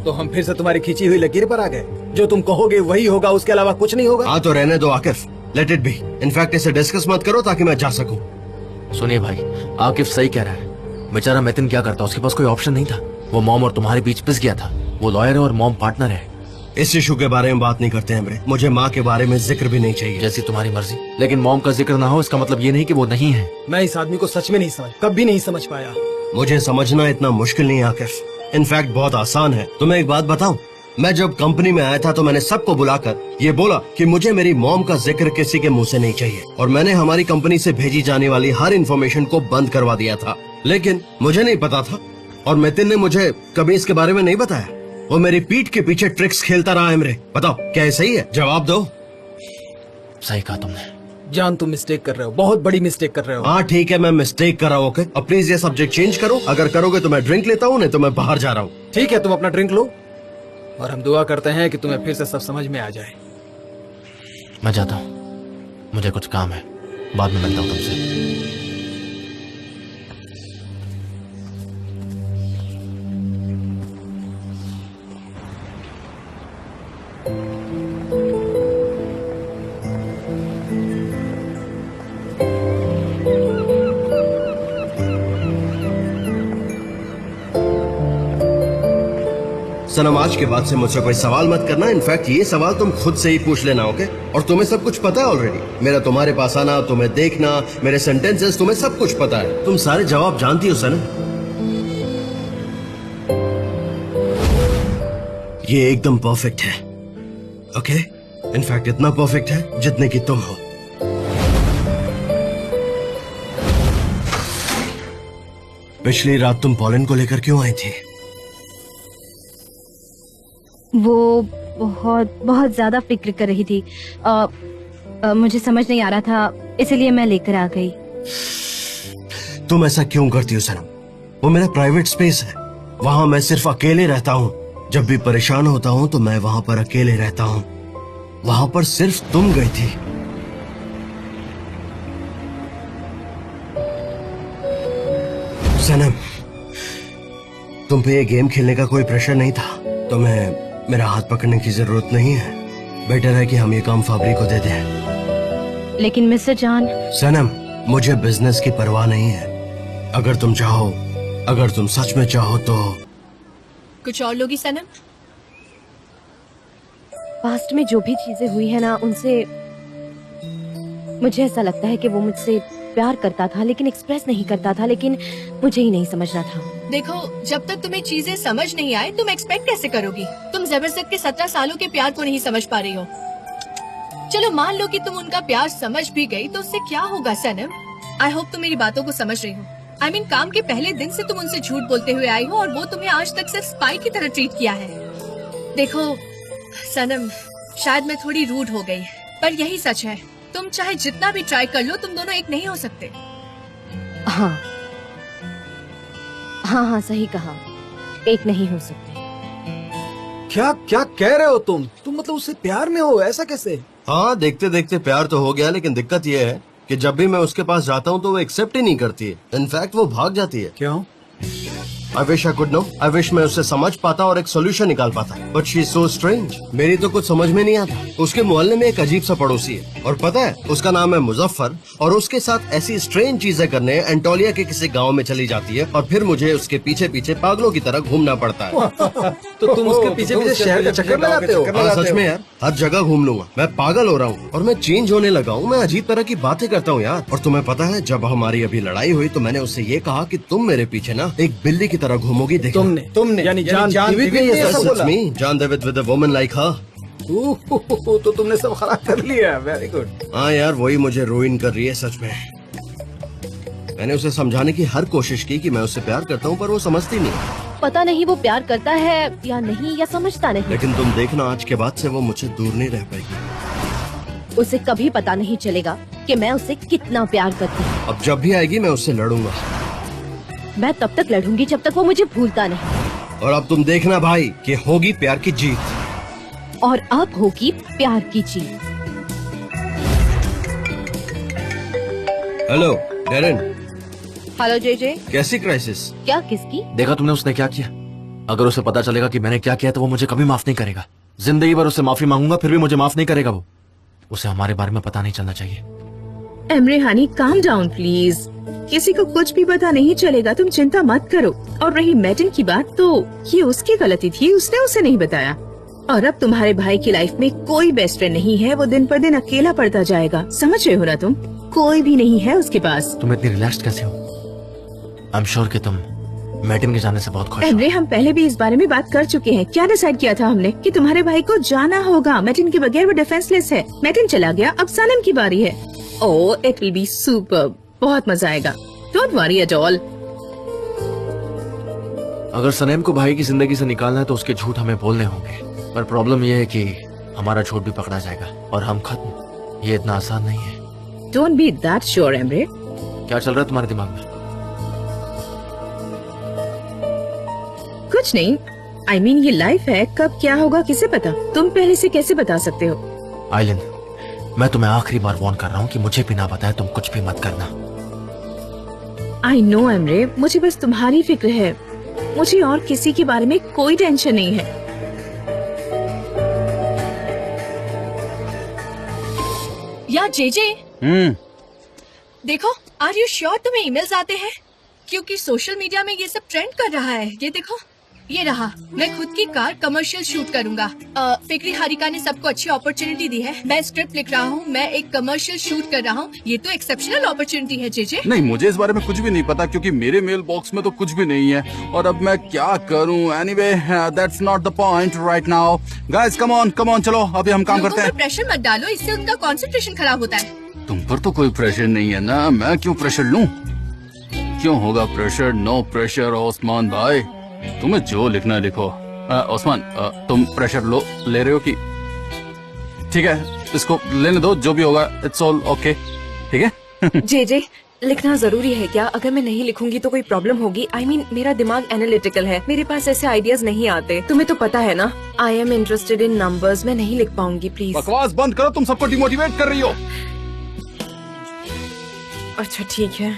तो हम फिर से तुम्हारी खींची हुई लकीर पर आ गए। जो तुम कहोगे वही होगा, उसके अलावा कुछ नहीं होगा। हाँ तो रहने दो Akif, let it be. In fact इसे डिस्कस मत करो ताकि मैं जा सकूं। सुनिए भाई, आकिफ सही कह रहा है। बेचारा मेतिन क्या करता, उसके पास कोई ऑप्शन नहीं था। वो मॉम और तुम्हारे बीच पिस गया था। वो लॉयर है और मॉम पार्टनर है। इस इशू के बारे में बात नहीं करते हैं मेरे। मुझे माँ के बारे में जिक्र भी नहीं चाहिए। जैसी तुम्हारी मर्जी, लेकिन मॉम का जिक्र ना हो इसका मतलब ये नहीं कि वो नहीं है। मैं इस आदमी को सच में नहीं समझ, कभी नहीं समझ पाया। मुझे समझना इतना मुश्किल नहीं आकिफ, इनफैक्ट बहुत आसान है। तुम्हें एक बात बताऊं, मैं जब कंपनी में आया था तो मैंने सबको बुलाकर ये बोला कि मुझे मेरी मॉम का जिक्र किसी के मुंह से नहीं चाहिए, और मैंने हमारी कंपनी से भेजी जाने वाली हर इन्फॉर्मेशन को बंद करवा दिया था। लेकिन मुझे नहीं पता था और मेतिन ने मुझे कभी इसके बारे में नहीं बताया। वो मेरी पीठ के पीछे ट्रिक्स खेलता रहा है मेरे। बताओ क्या ये सही है? जवाब दो। सही कहा तुमने। जान, तुम मिस्टेक कर रहे हो, बहुत बड़ी मिस्टेक कर रहे हो। हाँ ठीक है, मैं मिस्टेक कर रहा हूँ। ओके, अब प्लीज ये सब्जेक्ट चेंज करो। अगर करोगे तो मैं ड्रिंक लेता हूँ, नहीं तो मैं बाहर जा रहा हूँ। ठीक है, तुम अपना ड्रिंक लो और हम दुआ करते हैं कि तुम्हें फिर से सब समझ में आ जाए। मैं जाता हूँ, मुझे कुछ काम है, बाद में मिलता हूँ तुमसे। सनम, आज के बाद से मुझसे कोई सवाल मत करना। इनफैक्ट ये सवाल तुम खुद से ही पूछ लेना, ओके? और तुम्हें सब कुछ पता है ऑलरेडी। मेरा तुम्हारे पास आना, तुम्हें देखना, मेरे सेंटेंसेस, तुम्हें सब कुछ पता है। तुम सारे जवाब जानती हो सनम। ये एकदम परफेक्ट है, ओके? इनफैक्ट इतना परफेक्ट है जितने की तुम हो। पिछली रात तुम पॉलन को लेकर क्यों आई थी? वो बहुत बहुत ज्यादा फिक्र कर रही थी। मुझे समझ नहीं आ रहा था, इसलिए मैं लेकर आ गई। तुम ऐसा क्यों करती हो सनम? वो मेरा प्राइवेट स्पेस है, वहां मैं सिर्फ अकेले रहता हूँ। जब भी परेशान होता हूँ तो मैं वहां पर अकेले रहता हूँ। वहां पर सिर्फ तुम गई थी। सनम, तुम पे ये गेम खेलने का कोई प्रेशर नहीं था। तुम्हें मेरा हाथ पकड़ने की जरूरत नहीं है। बेटर है कि हम ये काम फाबरी को दे दें। लेकिन मिस्टर जान। सनम, मुझे बिजनेस की परवाह नहीं है। अगर तुम चाहो, अगर तुम सच में चाहो तो। कुछ और लोगी सनम? पास्ट में जो भी चीजें हुई है ना, उनसे मुझे ऐसा लगता है कि वो मुझसे प्यार करता था लेकिन एक्सप्रेस नहीं करता था, लेकिन मुझे ही नहीं समझना था। देखो, जब तक तुम्हें चीजें समझ नहीं आए तुम एक्सपेक्ट कैसे करोगी? तुम जबरदस्त के 17 सालों के प्यार को नहीं समझ पा रही हो। चलो मान लो कि तुम उनका प्यार समझ भी गई तो उससे क्या होगा सनम? आई होप तुम मेरी बातों को समझ रही हो। आई मीन काम के पहले दिन से तुम उनसे झूठ बोलते हुए आई हो और वो तुम्हें आज तक सिर्फ स्पाई की तरह ट्रीट किया है। देखो सनम, शायद मैं थोड़ी रूड हो गई, पर यही सच है। तुम चाहे जितना भी ट्राई कर लो, तुम दोनों एक नहीं हो सकते। हाँ हाँ हाँ, सही कहा, एक नहीं हो सकते। क्या क्या कह रहे हो तुम मतलब उससे प्यार में हो? ऐसा कैसे? हाँ, देखते देखते प्यार तो हो गया, लेकिन दिक्कत ये है कि जब भी मैं उसके पास जाता हूँ तो वो एक्सेप्ट ही नहीं करती है। इनफैक्ट वो भाग जाती है। क्यों? I wish I could know. I wish मैं उससे समझ पाता और एक सोल्यूशन निकाल पाता, but she is so strange. मेरी तो कुछ समझ में नहीं आता। उसके मोहल्ले में एक अजीब सा पड़ोसी है, और पता है उसका नाम है मुजफ्फर, और उसके साथ ऐसी स्ट्रेंज चीजें करने एंटोलिया के किसी गांव में चली जाती है, और फिर मुझे उसके पीछे पीछे पागलों की तरह घूमना पड़ता है। तो तुम उसके पीछे पीछे शहर का चक्कर लगाते हो? हाँ सच में यार, हर जगह घूम लूंगा। मैं पागल हो रहा हूँ और मैं चेंज होने लगा हूँ। मैं अजीब तरह की बातें करता हूँ यार। और तुम्हें पता है, जब हमारी अभी लड़ाई हुई तो मैंने उससे ये कहा कि तुम मेरे पीछे ना एक बिल्ली की तरह घूमोगी। देखो तुमने यानी जान देविद ने ये सब बोला? जान देविद विद अ वुमन लाइक हर। तो तुमने सब खराब कर लिया। Very good. हाँ यार, वही मुझे रुइन कर रही है सच में। मैंने उसे समझाने की हर कोशिश की कि मैं उससे प्यार करता हूँ, पर वो समझती नहीं। पता नहीं वो प्यार करता है या नहीं, या समझता नहीं। लेकिन तुम देखना, आज के बाद से वो मुझसे दूर नहीं रह पाएगी। उसे कभी पता नहीं चलेगा कि मैं उसे कितना प्यार करती हूँ। अब जब भी आएगी मैं उससे लड़ूंगा। मैं तब तक लड़ूंगी जब तक वो मुझे भूलता नहीं। और अब तुम देखना भाई कि होगी प्यार की जीत। और अब होगी प्यार की जीत। Hello Deren. Hello JJ. कैसी क्राइसिस? क्या? किसकी? देखा तुमने उसने क्या किया? अगर उसे पता चलेगा कि मैंने क्या किया तो वो मुझे कभी माफ नहीं करेगा। जिंदगी भर उससे माफी मांगूंगा फिर भी मुझे माफ नहीं करेगा वो। उसे हमारे बारे में पता नहीं चलना चाहिए। Emre Honey, calm down please. किसी को कुछ भी पता नहीं चलेगा, तुम चिंता मत करो। और रही मैटिन की बात, तो ये उसकी गलती थी, उसने उसे नहीं बताया। और अब तुम्हारे भाई की लाइफ में कोई बेस्ट फ्रेंड नहीं है। वो दिन पर दिन अकेला पड़ता जाएगा, समझ रहे हो ना तुम? कोई भी नहीं है उसके पास। तुम इतनी रिलैक्स्ड कैसे हो? आई एम श्योर कि तुम मैटिन के जाने से बहुत खुश हो। एमरे, हम पहले भी इस बारे में बात कर चुके हैं। क्या डिसाइड किया था हमने? कि तुम्हारे भाई को जाना होगा। मैटिन के बगैर वो डिफेंसलेस है। मैटिन चला गया, अब सनम की बारी है। ओह, इट विल बी सुपर्ब। बहुत मजा आएगा। Don't worry at all. अगर सनेम को भाई की जिंदगी से निकालना है तो उसके झूठ हमें बोलने होंगे। पर प्रॉब्लम यह है कि हमारा झूठ भी पकड़ा जाएगा और हम खत्म। ये इतना आसान नहीं है। Don't be that sure Emre. क्या चल रहा है तुम्हारे दिमाग में? कुछ नहीं। आई मीन ये लाइफ है, कब क्या होगा किसे पता? तुम पहले से कैसे बता सकते हो? आइलिन, मैं तुम्हें आखिरी बार वार्न कर रहा हूँ कि मुझे भी ना बताए तुम कुछ भी मत करना। आई नो एमरे, मुझे बस तुम्हारी फिक्र है। मुझे और किसी के बारे में कोई टेंशन नहीं है। या जेजे, देखो, आर यू श्योर तुम्हें ईमेल्स आते हैं? क्योंकि सोशल मीडिया में ये सब ट्रेंड कर रहा है। ये देखो, ये रहा। मैं खुद की कार कमर्शियल शूट करूंगा। फिक्री हारिका ने सबको अच्छी अपॉर्चुनिटी दी है। मैं स्क्रिप्ट लिख रहा हूँ, मैं एक कमर्शियल शूट कर रहा हूँ। ये तो एक्सेप्शनल अपॉर्चुनिटी है जेजे। नहीं, मुझे इस बारे में कुछ भी नहीं पता क्योंकि मेरे मेल बॉक्स में तो कुछ भी नहीं है। और अब मैं क्या करूँ? Anyway, that's not the point right now. Guys, come on, चलो अभी हम काम करते हैं। प्रेशर मत डालो, इससे उनका कंसंट्रेशन खराब होता है। तुम पर तो कोई प्रेशर नहीं है ना, मैं क्यों प्रेशर लूं? क्यों होगा प्रेशर? नो प्रेशर ओस्मान भाई, तुम्हें जो लिखना है लिखो। ओस्मान, तुम प्रेशर ले रहे हो कि? ठीक है, इसको लेने दो, जो भी होगा इट्स ऑल ओके। ठीक है। जे लिखना जरूरी है क्या? अगर मैं नहीं लिखूंगी तो कोई प्रॉब्लम होगी? आई मीन, मेरा दिमाग एनालिटिकल है, मेरे पास ऐसे आइडियाज नहीं आते। तुम्हें तो पता है ना, I am interested in numbers. मैं नहीं लिख पाऊंगी, प्लीज। बकवास बंद करो, तुम सबको डिमोटिवेट कर रही हो। अच्छा ठीक है।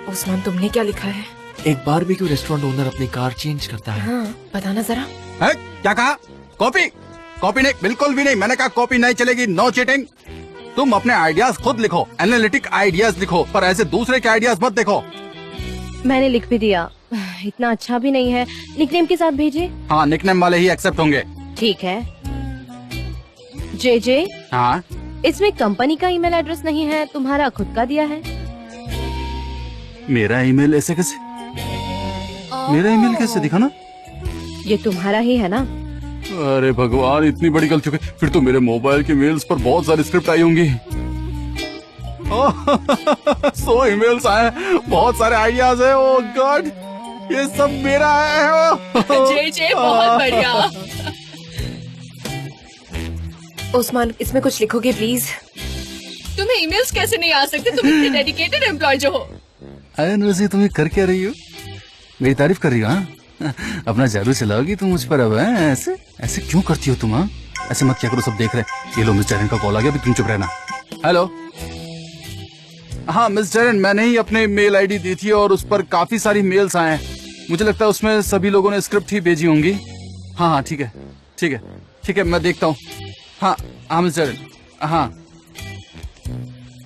उस्मान, तुमने क्या लिखा है? एक बारबेक्यू रेस्टोरेंट ओनर अपनी कार चेंज करता है। हाँ, बताना जरा। है? क्या कहा? कॉपी नहीं, बिल्कुल भी नहीं। मैंने कहा कॉपी नहीं चलेगी, नो चीटिंग। तुम अपने आइडियाज खुद लिखो, एनालिटिक आइडियाज लिखो, पर ऐसे दूसरे के आइडियाज मत देखो। मैंने लिख भी दिया। इतना अच्छा भी नहीं है। निकनेम के साथ भेजे? हाँ, निकनेम वाले ही एक्सेप्ट होंगे। ठीक है। जे हाँ, इसमें कंपनी का ईमेल एड्रेस नहीं है, तुम्हारा खुद का दिया है। मेरा ईमेल ऐसे कैसे? मेरा ईमेल कैसे दिखा ना? ये तुम्हारा ही है ना? अरे भगवान, इतनी बड़ी गलती हो गई। फिर तो मेरे मोबाइल के मेल्स पर बहुत सारी स्क्रिप्ट आई होंगी। 100 ईमेल्स आए, बहुत सारे आइडियाज है। ओ गॉड, ये सब मेरा है। जे बहुत बढ़िया। ओस्मान, इसमें कुछ लिखोगे प्लीज? तुम्हें ईमेल्स कैसे नहीं आ सकते? तुम इतने डेडिकेटेड एम्प्लॉय जो हो। अयन वैसे तुम ये कर क्या रही हो? मेरी तारीफ कर रही हो? हाँ, अपना जादू चलाओगी तुम मुझ पर अब? ऐसे ऐसे क्यों करती हो तुम? हाँ, ऐसे मत क्या करो, सब देख रहे। ये लो, मिस जैरन का कॉल आ गया, अभी तुम चुप रहना। हेलो, हाँ मिस जैरन, मैंने ही अपने मेल आईडी दी थी और उस पर काफी सारी मेल्स आए हैं। मुझे लगता है उसमें सभी लोगों ने स्क्रिप्ट ही भेजी होंगी। हाँ हाँ, ठीक है ठीक है ठीक है, मैं देखता हूँ। हाँ हाँ मिस जैरन, हाँ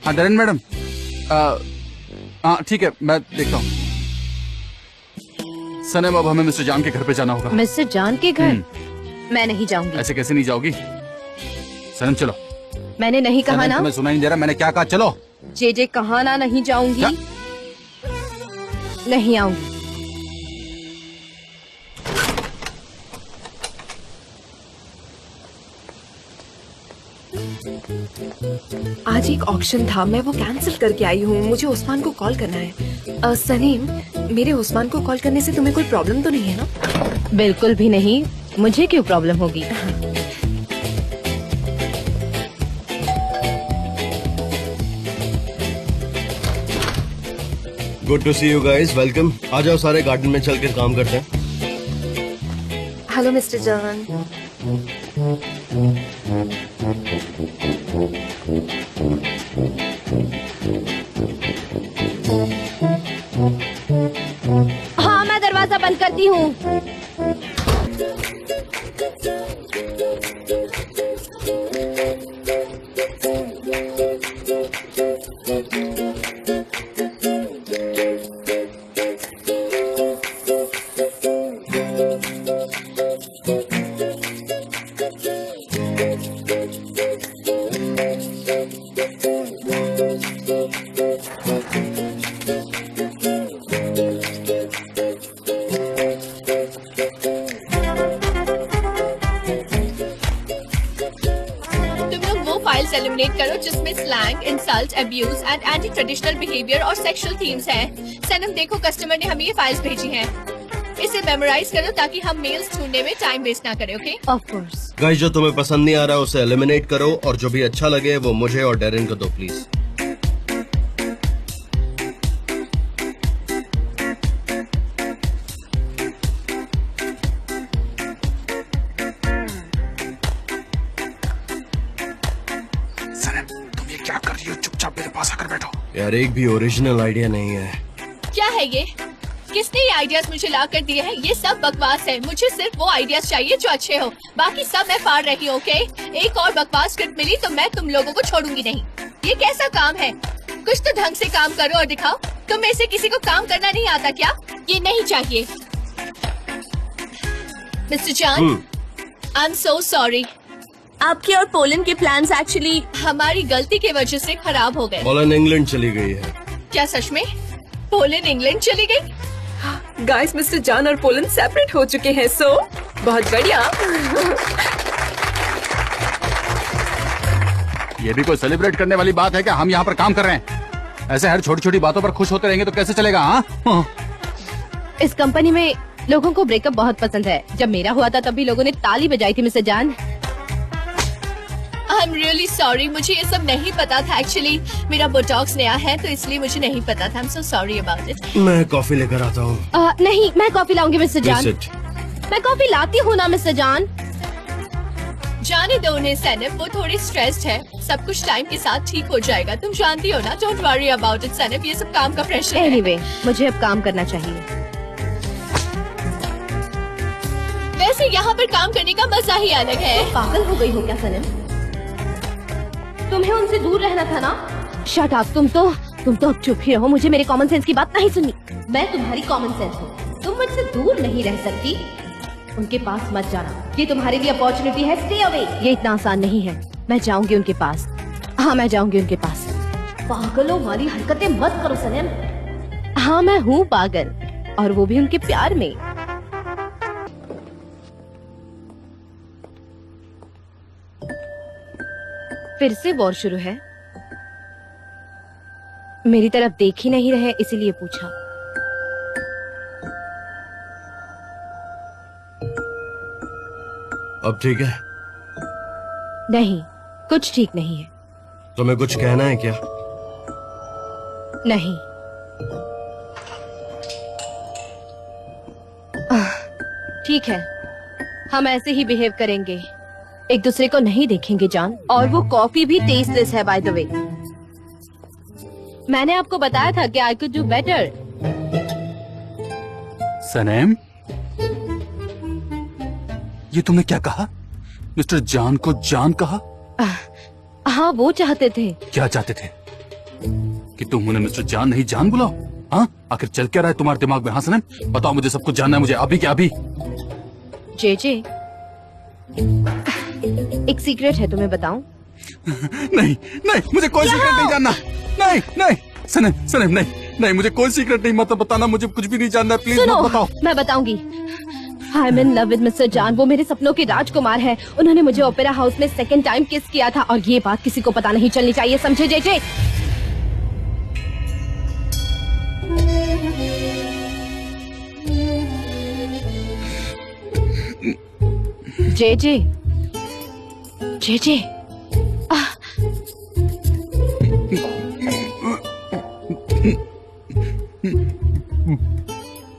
हाँ डरन मैडम, हाँ ठीक है, मैं देखता हूँ। सनम, अब हमें मिस्टर जान के घर पे जाना होगा। मिस्टर जान के घर? मैं नहीं जाऊंगी। ऐसे कैसे नहीं जाओगी? सनम चलो। मैंने नहीं कहा ना। तुम्हें सुनाई नहीं दे रहा? मैंने क्या कहा? चलो। जे कहा ना नहीं जाऊंगी। नहीं आऊंगी। आज एक ऑक्शन था, मैं वो कैंसिल करके आई हूँ। मुझे उस्मान को कॉल करना है। सनीम, मेरे उस्मान को कॉल करने से तुम्हें कोई प्रॉब्लम तो नहीं है ना? बिल्कुल भी नहीं। मुझे क्यों प्रॉब्लम होगी? Good to see you guys, welcome. आ जाओ, सारे गार्डन में चल के काम करते हैं। हेलो मिस्टर जान। हाँ, मैं दरवाजा बंद करती हूँ। एलिमिनेट करो जिसमें slang, insult, abuse and anti traditional behaviour और सेक्सुअल थीम्स हैं। सनम देखो, कस्टमर ने हमें ये फाइल्स भेजी हैं। इसे मेमोराइज करो ताकि हम मेल्स ढूंढने में टाइम वेस्ट ना करें। ओके? Of course. गाइस, जो तुम्हें पसंद नहीं आ रहा उसे एलिमिनेट करो और जो भी अच्छा लगे वो मुझे और डेरिन को दो प्लीज। यार, एक भी ओरिजिनल आइडिया नहीं है। क्या है ये? किसने ये आइडियाज मुझे ला कर दिए हैं? ये सब बकवास है। मुझे सिर्फ वो आइडियाज चाहिए जो अच्छे हो, बाकी सब मैं फाड़ रही हूँ। ओके? एक और बकवास स्क्रिप्ट मिली तो मैं तुम लोगों को छोड़ूंगी नहीं। ये कैसा काम है? कुछ तो ढंग से काम करो और दिखाओ। तुम में से किसी को काम करना नहीं आता क्या? ये नहीं चाहिए। मिस्टर जान, आई एम सो सॉरी। आपके और पोलैंड के प्लान्स एक्चुअली हमारी गलती की वजह से खराब हो गए। पोलैंड इंग्लैंड चली गई है। क्या सच में? पोलैंड इंग्लैंड चली गई? गाइस, मिस्टर जान और पोलैंड सेपरेट हो चुके हैं। सो बहुत बढ़िया। ये भी कोई सेलिब्रेट करने वाली बात है क्या? हम यहाँ पर काम कर रहे हैं, ऐसे हर छोटी छोटी बातों पर खुश होते रहेंगे तो कैसे चलेगा? हाँ, इस कंपनी में लोगों को ब्रेकअप बहुत पसंद है। जब मेरा हुआ था तब भी लोगों ने ताली बजाई थी मिस्टर जान। आई एम रियली सॉरी, मुझे ये सब नहीं पता था। एक्चुअली मेरा बोटॉक्स नया है तो इसलिए मुझे नहीं पता था। I am so sorry about it. मैं कॉफी लेकर आता हूँ। नहीं, मैं कॉफी लाऊंगी मिस्टर जान। मैं कॉफी लाती हूँ ना मिस्टर जान। जाने दो उन्हें सैनब, वो थोड़ी स्ट्रेस्ड है। सब कुछ टाइम के साथ ठीक हो जाएगा। तुम जानती हो ना। Don't worry about it Zainab, ये सब काम का प्रेशर है। एनीवे, मुझे अब काम करना चाहिए। वैसे यहाँ पर काम करने का मजा ही अलग है। पागल हो गई हो क्या सनम? तुम्हें उनसे दूर रहना था ना। Shut up. तुम तो अब चुप ही रहो। मुझे मेरे कॉमन सेंस की बात नहीं सुननी। मैं तुम्हारी कॉमन सेंस हूँ। तुम मुझसे दूर नहीं रह सकती। उनके पास मत जाना, ये तुम्हारे लिए अपॉर्चुनिटी है। Stay away. ये इतना आसान नहीं है। मैं जाऊंगी उनके पास। हाँ, मैं जाऊंगी उनके पास। पागलों वाली हरकतें मत करो सनम। हाँ, मैं हूँ पागल, और वो भी उनके प्यार में। फिर से वॉर शुरू है? मेरी तरफ देख ही नहीं रहे इसीलिए पूछा। अब ठीक है? नहीं, कुछ ठीक नहीं है। तुम्हें कुछ कहना है क्या? नहीं। ठीक है, हम ऐसे ही बिहेव करेंगे, एक दूसरे को नहीं देखेंगे जान। और वो कॉफी भी टेस्टलेस है बाय द वे। मैंने आपको बताया था कि आई कुड डू बेटर। सनम, ये तुमने क्या कहा? मिस्टर जान को जान कहा? हाँ, वो चाहते थे। क्या चाहते थे? कि तुम उन्हें मिस्टर जान नहीं जान बुलाओ? हाँ, आखिर चल क्या रहा है तुम्हारे दिमाग में? हाँ सनम, बताओ, मुझे सब कुछ जानना है, मुझे अभी क्या अभी। जे एक सीक्रेट है, तुम्हें बताऊं? नहीं नहीं, मुझे कोई सीक्रेट नहीं जानना। नहीं नहीं सनम, सनम नहीं, मुझे कोई सीक्रेट नहीं, मत बताना, मुझे कुछ भी नहीं जानना, प्लीज मत बताओ। मैं बताऊंगी। I am in love with mister जान। वो मेरे सपनों के राजकुमार है। उन्होंने मुझे ओपेरा हाउस में सेकंड टाइम किस किया था और ये बात किसी को पता नहीं चलनी चाहिए, समझे जे? जे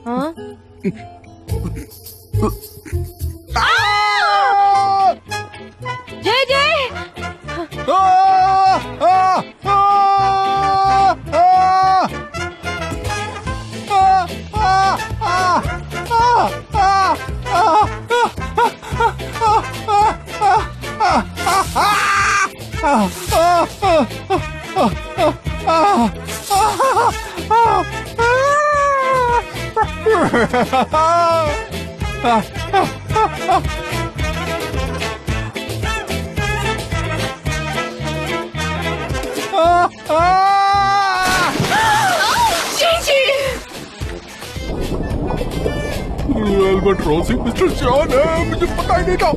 हाँ? जे एल्बाट्रॉस मिस्टर जॉन है, मुझे पता ही नहीं था।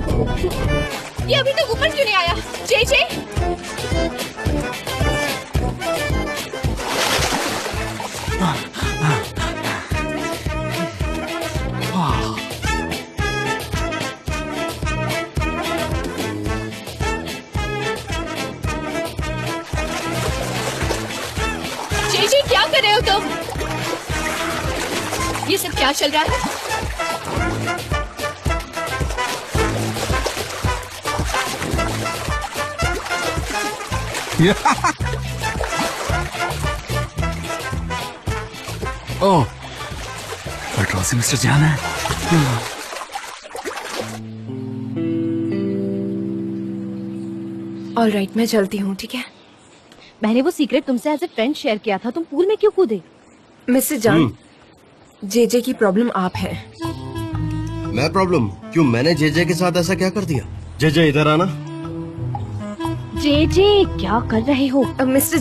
ये अभी तक ऊपर क्यों नहीं आया? जे क्या कर रहे हो तुम? ये सब क्या चल रहा है? ओह, एल्बाट्रॉस मिस्टर जान है। ऑलराइट, मैं चलती हूँ, ठीक है? मैंने वो सीक्रेट तुमसे एज ए फ्रेंड शेयर किया था, तुम पूल में क्यों कूदे? मिसेस जान, जे की प्रॉब्लम आप है। मैं प्रॉब्लम? क्यों, मैंने जे के साथ ऐसा क्या कर दिया? जे इधर आना। जे क्या कर रहे हो? मिस्टर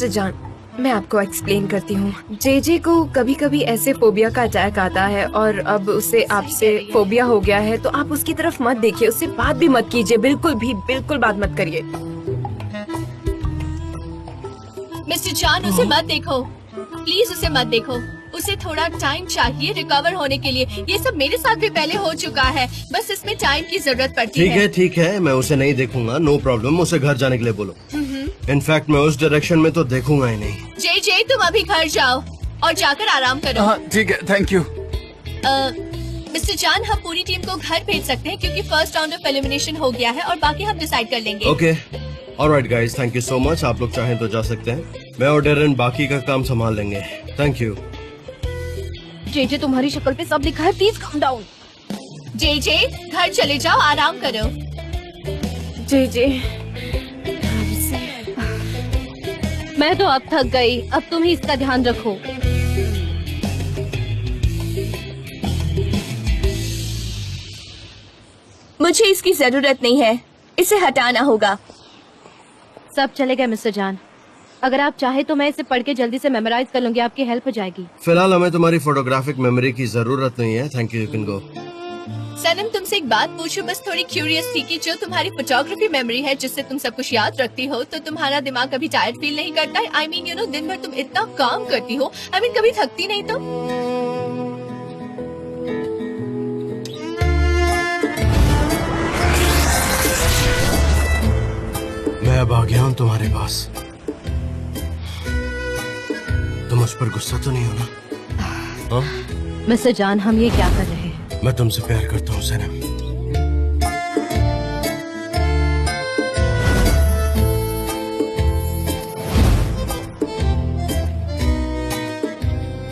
जान, मैं आपको एक्सप्लेन करती हूँ। जे को कभी कभी ऐसे फोबिया का अटैक आता है और अब उसे आपसे फोबिया हो गया है, तो आप उसकी तरफ मत देखिए, उससे बात भी मत कीजिए, बिल्कुल बात मत करिए। मिस्टर जान, उसे मत देखो, प्लीज उसे मत देखो। उसे थोड़ा टाइम चाहिए रिकवर होने के लिए। ये सब मेरे साथ भी पहले हो चुका है, बस इसमें टाइम की जरूरत पड़ती है। ठीक है, मैं उसे नहीं देखूंगा, नो प्रॉब्लम। उसे घर जाने के लिए बोलो। इनफैक्ट मैं उस डायरेक्शन में तो देखूंगा ही नहीं। जे तुम अभी घर जाओ और जाकर आराम करो। हाँ ठीक है, थैंक यू। मिस्टर जान, हम पूरी टीम को घर भेज सकते हैं क्योंकि फर्स्ट राउंड ऑफ एलिमिनेशन हो गया है और बाकी हम डिसाइड कर लेंगे। Okay, alright guys, thank you so much. आप लोग चाहें तो जा सकते हैं, मैं और डेरन बाकी का काम संभाल लेंगे। Thank you. जे तुम्हारी शक्ल पे सब लिखा है, प्लीज काम डाउन। जे घर चले जाओ, आराम करो। जे मैं तो अब थक गई, अब तुम ही इसका ध्यान रखो। मुझे इसकी जरूरत नहीं है, इसे हटाना होगा। सब चलेगा मिस्टर जान, अगर आप चाहे तो मैं इसे पढ़ के जल्दी से मेमोराइज कर लूंगी, आपकी हेल्प हो जाएगी। फिलहाल हमें तुम्हारी फोटोग्राफिक मेमोरी की जरूरत नहीं है, thank you, you can go. सनम तुमसे एक बात पूछूं, बस थोड़ी क्यूरियस थी कि जो तुम्हारी फोटोग्राफी मेमोरी है जिससे तुम सब कुछ याद रखती हो, तो तुम्हारा दिमाग कभी टायर्ड फील नहीं करता है? आई मीन यू नो, दिन भर तुम इतना काम करती हो, आई मीन कभी थकती नहीं तुम? मैं अब आ गया हूँ तुम्हारे पास। तुम मुझ पर गुस्सा तो नहीं हो ना? हाँ? मिस्टर जान, हम ये क्या कर रहे हैं? मैं तुमसे प्यार करता हूँ सनम।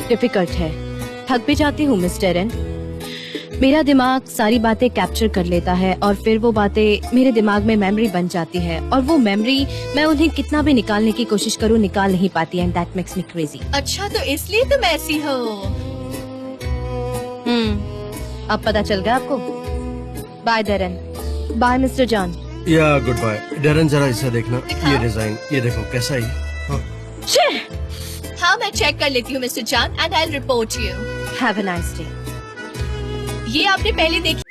डिफिकल्ट है, थक भी जाती हूँ मिस्टर एन। मेरा दिमाग सारी बातें कैप्चर कर लेता है और फिर वो बातें मेरे दिमाग में मेमोरी बन जाती है, और वो मेमोरी मैं उन्हें कितना भी निकालने की कोशिश करूँ निकाल नहीं पाती, and that makes me crazy. अच्छा, तो इसलिए तुम ऐसी हो? अब पता चल गया आपको। Bye Darren. Bye mister John. या गुड बाय डेरन। जरा इसे देखना, दिखाओ। ये डिजाइन, ये देखो कैसा है? हाँ। हाँ, मैं चेक कर लेती हूँ मिस्टर जान, and I will report you. Have a nice day. ये आपने पहले देखी?